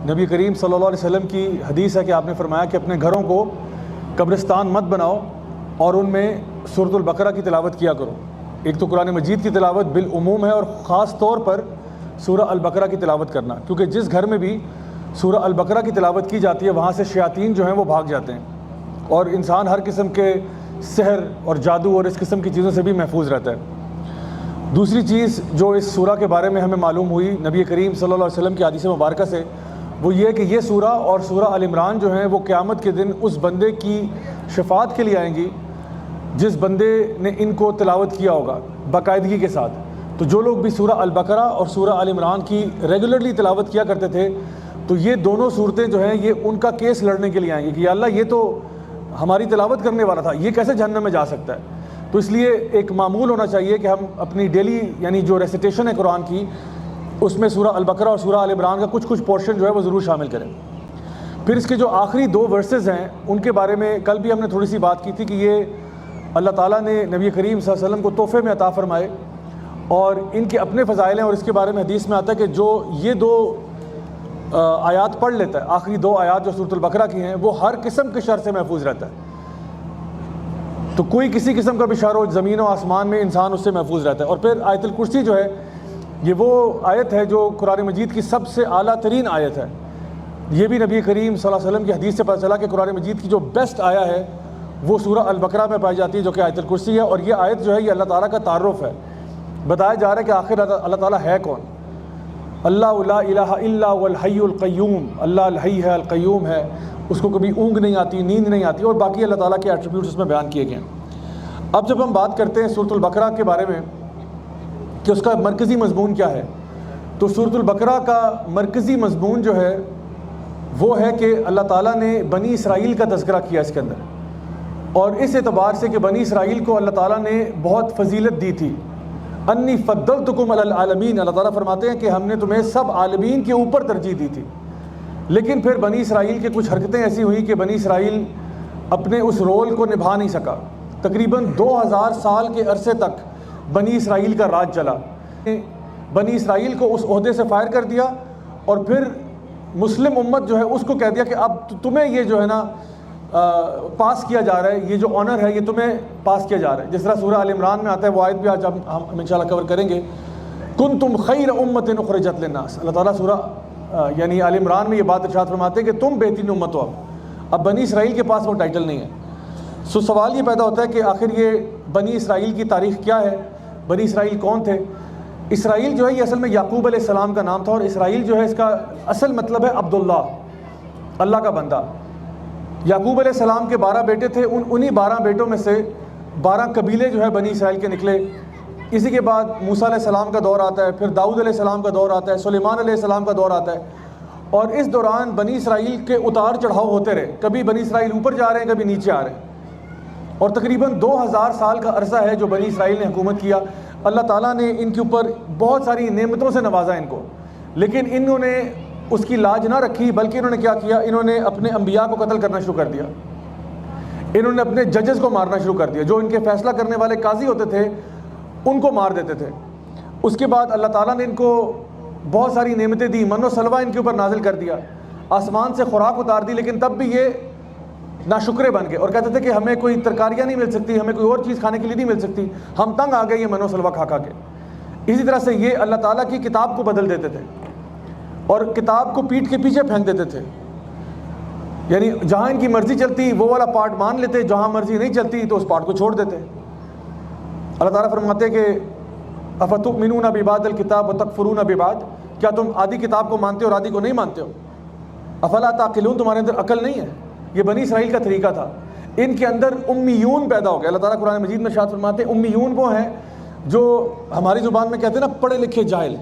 نبی کریم صلی اللہ علیہ وسلم کی حدیث ہے کہ آپ نے فرمایا کہ اپنے گھروں کو قبرستان مت بناؤ اور ان میں سورۃ البقرہ کی تلاوت کیا کرو۔ ایک تو قرآن مجید کی تلاوت بالعموم ہے، اور خاص طور پر سورہ البقرہ کی تلاوت کرنا، کیونکہ جس گھر میں بھی سورہ البقرہ کی تلاوت کی جاتی ہے وہاں سے شیاطین جو ہیں وہ بھاگ جاتے ہیں، اور انسان ہر قسم کے سحر اور جادو اور اس قسم کی چیزوں سے بھی محفوظ رہتا ہے۔ دوسری چیز جو اس سورہ کے بارے میں ہمیں معلوم ہوئی نبی کریم صلی اللہ علیہ وسلم کی حدیث مبارکہ سے، وہ یہ کہ یہ سورہ اور سورہ آل عمران جو ہیں وہ قیامت کے دن اس بندے کی شفاعت کے لیے آئیں گی جس بندے نے ان کو تلاوت کیا ہوگا باقاعدگی کے ساتھ۔ تو جو لوگ بھی سورہ البقرہ اور سورہ آل عمران کی ریگولرلی تلاوت کیا کرتے تھے، تو یہ دونوں صورتیں جو ہیں یہ ان کا کیس لڑنے کے لیے آئیں گی کہ یا اللہ یہ تو ہماری تلاوت کرنے والا تھا، یہ کیسے جہنم میں جا سکتا ہے۔ تو اس لیے ایک معمول ہونا چاہیے کہ ہم اپنی ڈیلی یعنی جو ریسیٹیشن ہے قرآن کی، اس میں سورہ البقرہ اور سورہ آل عمران کا کچھ پورشن جو ہے وہ ضرور شامل کریں۔ پھر اس کے جو آخری 2 ورسز ہیں ان کے بارے میں کل بھی ہم نے تھوڑی سی بات کی تھی کہ یہ اللہ تعالیٰ نے نبی کریم صلی اللہ علیہ وسلم کو تحفے میں عطا فرمائے، اور ان کے اپنے فضائل ہیں، اور اس کے بارے میں حدیث میں آتا ہے کہ جو یہ 2 آیات پڑھ لیتا ہے، آخری 2 آیات جو سورۃ البقرہ کی ہیں، وہ ہر قسم کے شر سے محفوظ رہتا ہے۔ تو کوئی کسی قسم کا بھی شر ہو زمین و آسمان میں، انسان اس سے محفوظ رہتا ہے۔ اور پھر آیت الکرسی جو ہے یہ وہ آیت ہے جو قرآن مجید کی سب سے اعلیٰ ترین آیت ہے۔ یہ بھی نبی کریم صلی اللہ علیہ وسلم کی حدیث سے پتہ چلا کہ قرآن مجید کی جو بیسٹ آیا ہے وہ سورہ البقرہ میں پائی جاتی ہے، جو کہ آیت الکرسی ہے۔ اور یہ آیت جو ہے یہ اللہ تعالیٰ کا تعارف ہے، بتایا جا رہا ہے کہ آخر اللہ تعالیٰ ہے کون۔ اللہ لا الہ الا هو الحی القیوم، اللہ الحی ہے، القیوم ہے، اس کو کبھی اونگ نہیں آتی، نیند نہیں آتی، اور باقی اللہ تعالیٰ کے ایٹریبیوٹس اس میں بیان کیے گئے ہیں۔ اب جب ہم بات کرتے ہیں سورۃ البقرہ کے بارے میں کہ اس کا مرکزی مضمون کیا ہے، تو سورۃ البقرہ کا مرکزی مضمون جو ہے وہ ہے کہ اللہ تعالیٰ نے بنی اسرائیل کا تذکرہ کیا اس کے اندر، اور اس اعتبار سے کہ بنی اسرائیل کو اللہ تعالیٰ نے بہت فضیلت دی تھی۔ انی فضلتکم علی العالمین، اللہ تعالیٰ فرماتے ہیں کہ ہم نے تمہیں سب عالمین کے اوپر ترجیح دی تھی۔ لیکن پھر بنی اسرائیل کے کچھ حرکتیں ایسی ہوئی کہ بنی اسرائیل اپنے اس رول کو نبھا نہیں سکا۔ تقریباً 2000 سال کے عرصے تک بنی اسرائیل کا راج چلا۔ بنی اسرائیل کو اس عہدے سے فائر کر دیا، اور پھر مسلم امت جو ہے اس کو کہہ دیا کہ اب تمہیں یہ جو ہے نا پاس کیا جا رہا ہے، یہ جو آنر ہے یہ تمہیں پاس کیا جا رہا ہے۔ جس طرح سورہ آل عمران میں آتا ہے، وہ آیت بھی آج ہم انشاءاللہ کور کریں گے، کنتم خیر امت اخرجت للناس۔ اللہ تعالیٰ سورہ یعنی آل عمران میں یہ بات ارشاد فرماتے ہیں کہ تم بہترین امت ہو۔ اب بنی اسرائیل کے پاس وہ ٹائٹل نہیں ہے۔ سو سوال یہ پیدا ہوتا ہے کہ آخر یہ بنی اسرائیل کی تاریخ کیا ہے، بنی اسرائیل کون تھے؟ اسرائیل جو ہے یہ اصل میں یعقوب علیہ السلام کا نام تھا، اور اسرائیل جو ہے اس کا اصل مطلب ہے عبداللہ، اللہ کا بندہ۔ یعقوب علیہ السلام کے 12 بیٹے تھے، انہی 12 بیٹوں میں سے 12 قبیلے جو ہے بنی اسرائیل کے نکلے۔ اسی کے بعد موسیٰ علیہ السلام کا دور آتا ہے، پھر داؤد علیہ السلام کا دور آتا ہے، سلیمان علیہ السلام کا دور آتا ہے، اور اس دوران بنی اسرائیل کے اتار چڑھاؤ ہوتے رہے، کبھی بنی اسرائیل اوپر جا رہے ہیں، کبھی نیچے آ رہے ہیں، اور تقریباً 2000 سال کا عرصہ ہے جو بنی اسرائیل نے حکومت کیا۔ اللہ تعالیٰ نے ان کے اوپر بہت ساری نعمتوں سے نوازا ان کو، لیکن انہوں نے اس کی لاج نہ رکھی، بلکہ انہوں نے کیا کیا، انہوں نے اپنے انبیاء کو قتل کرنا شروع کر دیا، انہوں نے اپنے ججز کو مارنا شروع کر دیا، جو ان کے فیصلہ کرنے والے قاضی ہوتے تھے ان کو مار دیتے تھے۔ اس کے بعد اللہ تعالیٰ نے ان کو بہت ساری نعمتیں دی، من و سلوہ ان کے اوپر نازل کر دیا، آسمان سے خوراک اتار دی، لیکن تب بھی یہ ناشکرے بن گئے اور کہتے تھے کہ ہمیں کوئی ترکاریاں نہیں مل سکتی، ہمیں کوئی اور چیز کھانے کے لیے نہیں مل سکتی، ہم تنگ آ گئے یہ من و سلوہ کھا کھا کے۔ اسی طرح سے یہ اللہ تعالیٰ کی کتاب کو بدل دیتے تھے اور کتاب کو پیٹھ کے پیچھے پھینک دیتے تھے، یعنی جہاں ان کی مرضی چلتی وہ والا پارٹ مان لیتے، جہاں مرضی نہیں چلتی تو اس پارٹ کو چھوڑ دیتے۔ اللہ تعالیٰ فرماتے ہیں کہ افتؤمنون ببعض الکتاب وتکفرون ببعض، کیا تم آدھی کتاب کو مانتے ہو اور آدھی کو نہیں مانتے ہو؟ افلا تعقلون، تمہارے اندر عقل نہیں ہے؟ یہ بنی اسرائیل کا طریقہ تھا، ان کے اندر امیون پیدا ہو گیا۔ اللہ تعالیٰ قرآن مجید میں ارشاد فرماتے ہیں امیون وہ ہیں جو ہماری زبان میں کہتے ہیں نا پڑھے لکھے جاہل،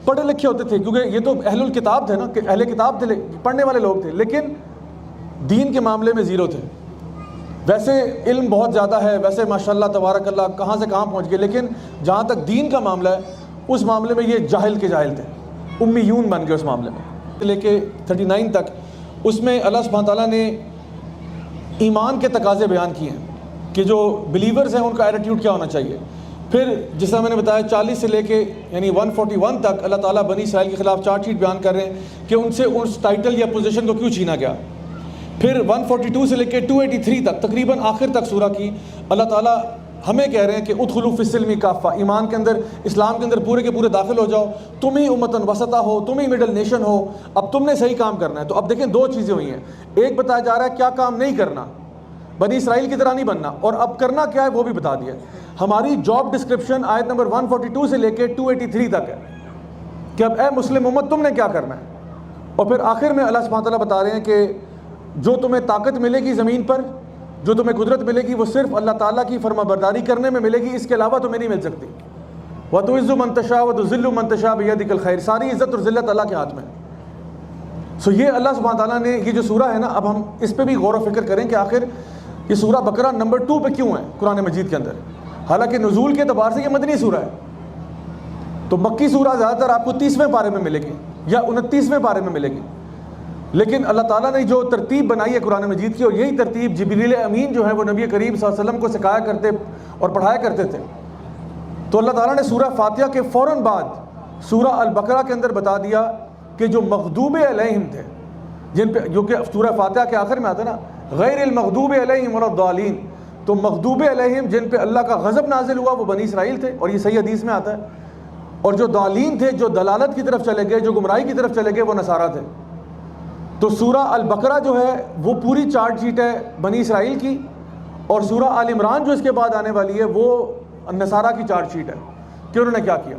پڑھے لکھے ہوتے تھے کیونکہ یہ تو اہل الکتاب تھے نا، کہ اہل کتاب تھے، پڑھنے والے لوگ تھے، لیکن دین کے معاملے میں زیرو تھے۔ ویسے علم بہت زیادہ ہے، ویسے ماشاءاللہ تبارک اللہ کہاں سے کہاں پہنچ گئے، لیکن جہاں تک دین کا معاملہ ہے اس معاملے میں یہ جاہل کے جاہل تھے، امیون بن گئے اس معاملے میں۔ لے کے 39 تک اس میں اللہ سبحانہ تعالیٰ نے ایمان کے تقاضے بیان کیے ہیں کہ جو بلیورز ہیں ان کا ایٹیٹیوڈ کیا ہونا چاہیے۔ پھر جس طرح میں نے بتایا 40 سے لے کے یعنی 141 تک اللہ تعالیٰ بنی اسرائیل کے خلاف چارج شیٹ بیان کر رہے ہیں کہ ان سے اس ٹائٹل یا پوزیشن کو کیوں چھینا گیا. پھر 142 سے لے کے 283 تک تقریباً آخر تک سورہ کی اللہ تعالیٰ ہمیں کہہ رہے ہیں کہ ادخلوا فی السلم کافہ، ایمان کے اندر، اسلام کے اندر پورے کے پورے داخل ہو جاؤ. تم ہی امتن وسطہ ہو، تم ہی مڈل نیشن ہو، اب تم نے صحیح کام کرنا ہے. تو اب دیکھیں دو چیزیں ہوئی ہیں. ایک بتایا جا رہا ہے کیا کام نہیں کرنا، بنی اسرائیل کی طرح نہیں بننا، اور اب کرنا کیا ہے وہ بھی بتا دیا. ہماری جاب ڈسکرپشن آیت نمبر 142 سے لے کے 283 تک ہے کہ اب اے مسلم امت تم نے کیا کرنا ہے. اور پھر آخر میں اللہ سبحانہ تعالیٰ بتا رہے ہیں کہ جو تمہیں طاقت ملے گی زمین پر، جو تمہیں قدرت ملے گی، وہ صرف اللہ تعالیٰ کی فرما برداری کرنے میں ملے گی، اس کے علاوہ تمہیں نہیں مل سکتی. وَتُعِزُّ مَن تَشَاءُ وَتُذِلُّ مَن تَشَاءُ بِيَدِكَ الْخَيْرُ، ساری عزت اور ذلت اللہ کے ہاتھ میں ہے. یہ اللہ سبحانہ تعالیٰ نے یہ جو سورہ ہے نا، اب ہم اس پہ بھی غور و فکر کریں کہ آخر یہ سورہ بقرہ نمبر 2 پہ کیوں ہے قرآن مجید کے اندر. حالانکہ نزول کے اعتبار سے یہ مدنی سورہ ہے، تو مکی سورہ زیادہ تر آپ کو 30ویں پارے میں ملے گی یا 29ویں پارے میں ملے گی. لیکن اللہ تعالیٰ نے جو ترتیب بنائی ہے قرآن مجید کی، اور یہی ترتیب جبریل امین جو ہے وہ نبی کریم صلی اللہ علیہ وسلم کو سکھایا کرتے اور پڑھایا کرتے تھے. تو اللہ تعالیٰ نے سورہ فاتحہ کے فوراً بعد سورہ البقرہ کے اندر بتا دیا کہ جو مغضوب علیہم تھے، جن پہ، جو کہ سورہ فاتحہ کے آخر میں آتا ہے نا، غیر المغضوب علیہم ولا الضالین، تو مغضوب علیہم جن پہ اللہ کا غضب نازل ہوا وہ بنی اسرائیل تھے، اور یہ صحیح حدیث میں آتا ہے. اور جو ضالین تھے، جو دلالت کی طرف چلے گئے، جو گمراہی کی طرف چلے گئے، وہ نصارہ تھے. تو سورہ البقرہ جو ہے وہ پوری چارٹ شیٹ ہے بنی اسرائیل کی، اور سورہ آل عمران جو اس کے بعد آنے والی ہے وہ نصارہ کی چارٹ شیٹ ہے کہ انہوں نے کیا کیا.